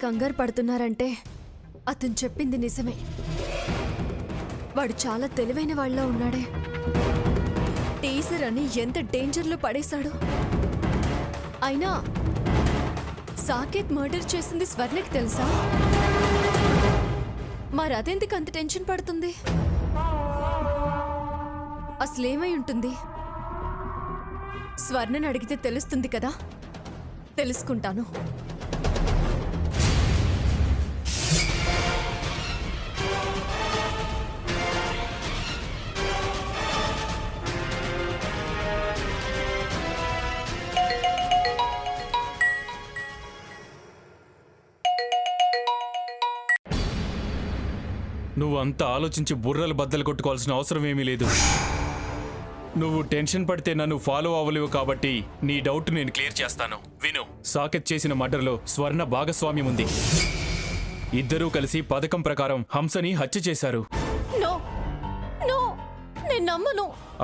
కంగారు పడుతున్నారంటే అతను చెప్పింది నిజమే. వాడు చాలా తెలివైన వాళ్ళ ఉన్నాడే. టీజర్ అని ఎంత డేంజర్లో పడేశాడు. అయినా సాకేత్ మర్డర్ చేసింది స్వర్ణకి తెలుసా? మరి అదెందుకు అంత టెన్షన్ పడుతుంది? అసలేమై ఉంటుంది? స్వర్ణని అడిగితే తెలుస్తుంది కదా. తెలుసుకుంటాను. నువ్వు అంతా ఆలోచించి బుర్రలు బద్దలు కొట్టుకోవాల్సిన అవసరం ఏమీ లేదు. నువ్వు టెన్షన్ పడితే నన్ను ఫాలో అవ్వలేవు కాబట్టి నీ డౌట్ నేను క్లియర్ చేస్తాను. విను. సాకేత్ చేసిన మర్డర్లో స్వర్ణ భాగస్వామ్యం ఉంది. ఇద్దరూ కలిసి పథకం ప్రకారం హంసని హత్య చేశారు.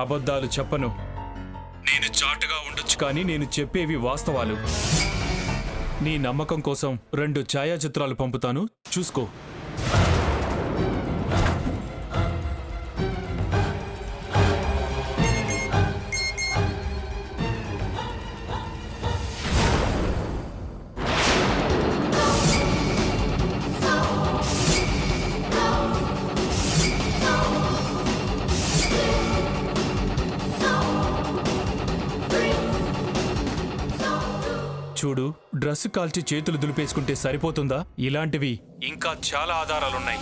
అబద్ధాలు చెప్పను. నేను చాటుగా ఉండొచ్చు కానీ నేను చెప్పేవి వాస్తవాలు. నీ నమ్మకం కోసం 2 ఛాయాచిత్రాలు పంపుతాను, చూసుకో. చూడు, డ్రెస్ కాల్చి చేతులు దులిపేసుకుంటే సరిపోతుందా? ఇలాంటివి ఇంకా చాలా ఆధారాలున్నాయి.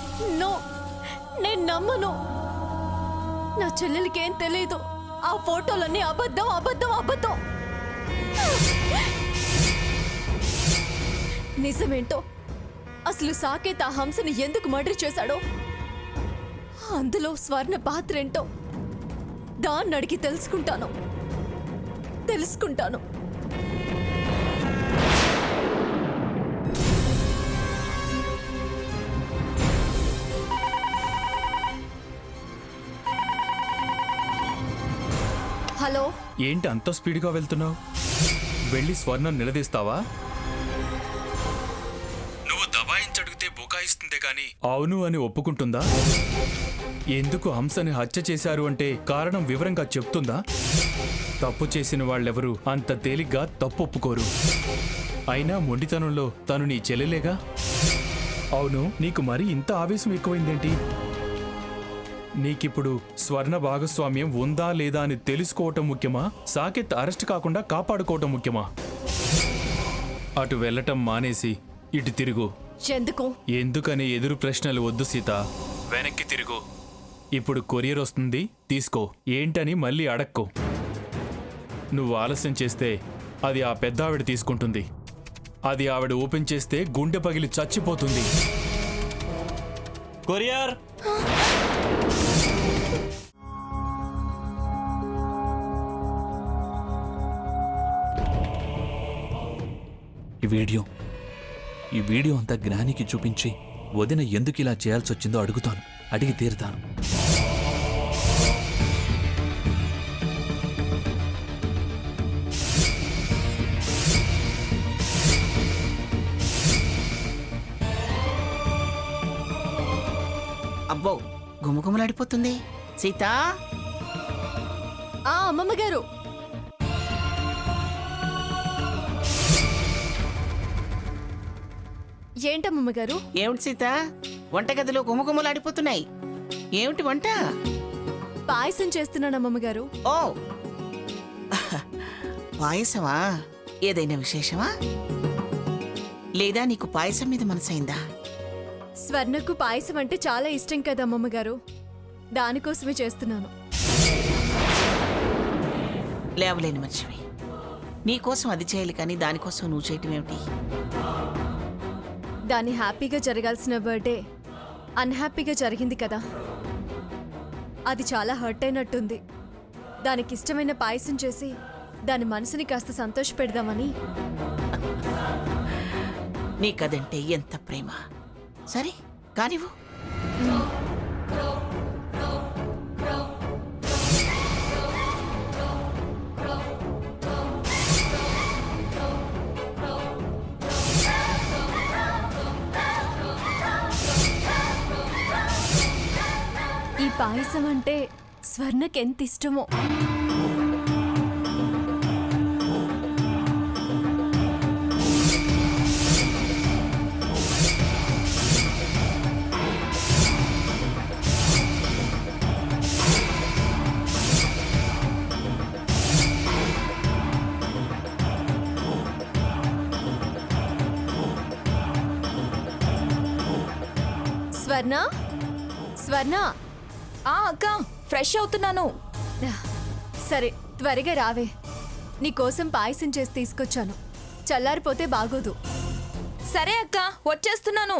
నేను నమ్మను. నా చెల్లెలికేం తెలియదు. ఆ ఫోటోలన్నీ అబద్ధం అబద్ధం అబద్ధం. నిజమేంటో, అసలు సాకేత్ ఆ హంసని ఎందుకు మర్డర్ చేశాడో, అందులో స్వర్ణ పాత్ర ఏంటో దాన్ని అడిగి తెలుసుకుంటాను. హలో, ఏంటి అంత స్పీడ్గా వెళ్తున్నావు? వెళ్ళి స్వర్ణం నిలదీస్తావా? నువ్వు దబాయించడిగితే బుకాయిస్తుందే గాని అవును అని ఒప్పుకుంటుందా? ఎందుకు హంసని హత్య చేశారు అంటే కారణం వివరంగా చెప్తుందా? తప్పు చేసిన వాళ్ళెవరూ అంత తేలిగ్గా తప్పు ఒప్పుకోరు. అయినా మొండితనంలో తను నీ చెల్లెలేగా. అవును, నీకు మరీ ఇంత ఆవేశం ఎక్కువైందేంటి? నీకిప్పుడు స్వర్ణ భాగస్వామ్యం ఉందా లేదా అని తెలుసుకోవటం ముఖ్యమా, సాకేత్ అరెస్ట్ కాకుండా కాపాడుకోవటం ముఖ్యమా? అటు వెళ్ళటం మానేసి ఇటు తిరుగు. ఎందుకని ఎదురు ప్రశ్నలు వద్దు సీత, వెనక్కి తిరుగు. ఇప్పుడు కొరియర్ వస్తుంది, తీసుకో. ఏంటని మళ్ళీ అడక్కో. నువ్వు ఆలస్యం చేస్తే అది ఆ పెద్దావిడ తీసుకుంటుంది. అది ఆవిడ ఓపెన్ చేస్తే గుండె పగిలి చచ్చిపోతుంది. కొరియర్. ఈ వీడియో అంతా జ్ఞానికి చూపించి వదిన ఎందుకు ఇలా చేయాల్సి వచ్చిందో అడుగుతాను, అడిగి తీరుతాను. అబ్బో, గుమగుమలాడిపోతుంది. సీత, అమ్మమ్మ గారు. ఏంటమ్మమ్మ గారు? ఏమిటి సీత, వంటగదిలో గుమగుమలాడిపోతున్నాయి? ఏమిటి వంట? పాయసం చేస్తున్నాను అమ్మమ్మ గారు. ఓ, పాయసమా? ఏదైనా విశేషమా? లేదా నీకు పాయసం మీద మనసైందా? స్వర్ణకు పాయసం అంటే చాలా ఇష్టం కదా అమ్మమ్మ గారు, దానికోసమే చేస్తున్నాను. లేవలేని మనిషివి, నీకోసం అది చేయాలి కానీ దానికోసం నువ్వు చేయటం ఏమిటి? దాని హ్యాపీగా జరగాల్సిన బర్త్డే అన్హ్యాపీగా జరిగింది కదా, అది చాలా హర్ట్ అయినట్టుంది. దానికి ఇష్టమైన పాయసం చేసి దాని మనసుని కాస్త సంతోష పెడదామని. నీకదంటే ఎంత ప్రేమ. సరే కానివ్వు. పాయసం అంటే స్వర్ణకెంత ఇష్టమో. స్వర్ణ, స్వర్ణ. అక్క ఫ్రెష్ అవుతున్నాను. సరే త్వరగా రావే, నీకోసం పాయసం చేసి తీసుకొచ్చాను. చల్లారిపోతే బాగోదు. సరే అక్క వచ్చేస్తున్నాను.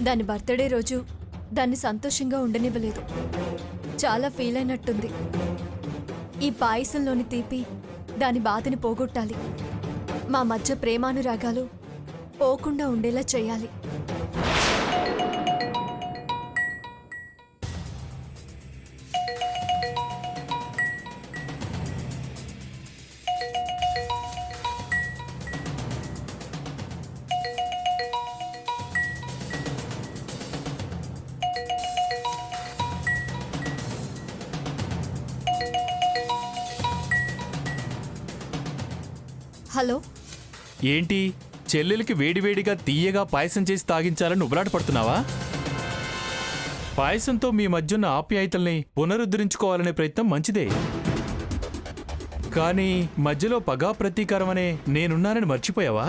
దాని బర్త్డే రోజు దాన్ని సంతోషంగా ఉండనివ్వలేదు. చాలా ఫీల్ అయినట్టుంది. ఈ పాయసంలోని తీపి దాని బాధని పోగొట్టాలి. మా మధ్య ప్రేమానురాగాలు పోకుండా ఉండేలా చేయాలి. హలో, ఏంటి చెల్లెలికి వేడివేడిగా తీయగా పాయసం చేసి తాగించాలని ఉబలాట పడుతున్నావా? పాయసంతో మీ మధ్యున్న ఆప్యాయతల్ని పునరుద్ధరించుకోవాలనే ప్రయత్నం మంచిదే, కానీ మధ్యలో పగా ప్రతీకారం అనే నేనున్నానని మర్చిపోయావా?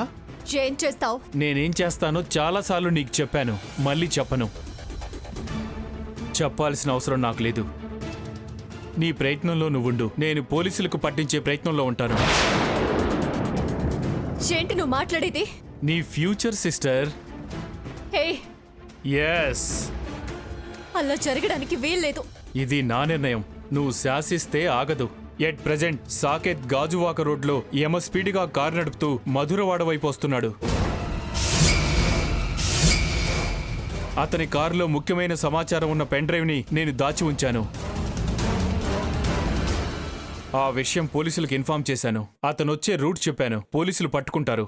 ఏం చేస్తావు? నేనేం చేస్తానో చాలాసార్లు నీకు చెప్పాను, మళ్ళీ చెప్పను. చెప్పాల్సిన అవసరం నాకు లేదు. నీ ప్రయత్నంలో నువ్వుండు, నేను పోలీసులకు పట్టించే ప్రయత్నంలో ఉంటాను. ఏంటి నువ్వు మాట్లాడేది? నీ ఫ్యూచర్ సిస్టర్. హే, ఎస్, అలా జరగడానికి వీల్లేదు. ఇది నా నిర్ణయం. నువ్వు శాసిస్తే ఆగదు. ఎట్ ప్రెజెంట్ సాకేత్ గాజువాక రోడ్లో యమ స్పీడ్గా కారు నడుపుతూ మధురవాడ వైపు వస్తున్నాడు. అతని కారులో ముఖ్యమైన సమాచారం ఉన్న పెన్ డ్రైవ్ని నేను దాచి ఉంచాను. ఆ విషయం పోలీసులకు ఇన్ఫార్మ్ చేశాను. అతను వచ్చే రూట్ చెప్పాను. పోలీసులు పట్టుకుంటారు.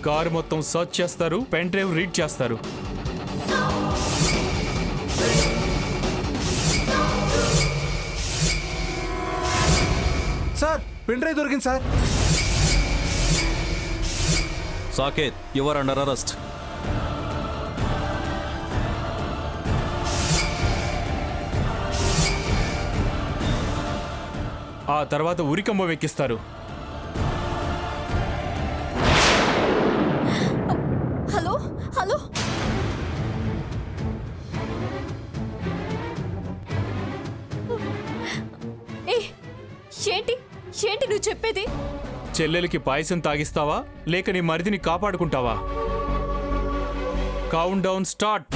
కారు మొత్తం సర్చ్ చేస్తారు, పెన్ డ్రైవ్ రీడ్ చేస్తారు. సార్, పెన్ డ్రైవ్ దొరికింది sir. Saket, you are under arrest. ఆ తర్వాత ఉరికంబం ఎక్కిస్తారు. Hello, hello. ఏ, ఏంటి ఏంటి నువ్వు చెప్పేది? చెల్లెలికి పాయసం తాగిస్తావా లేక నీ మరిదిని కాపాడుకుంటావా? Countdown start.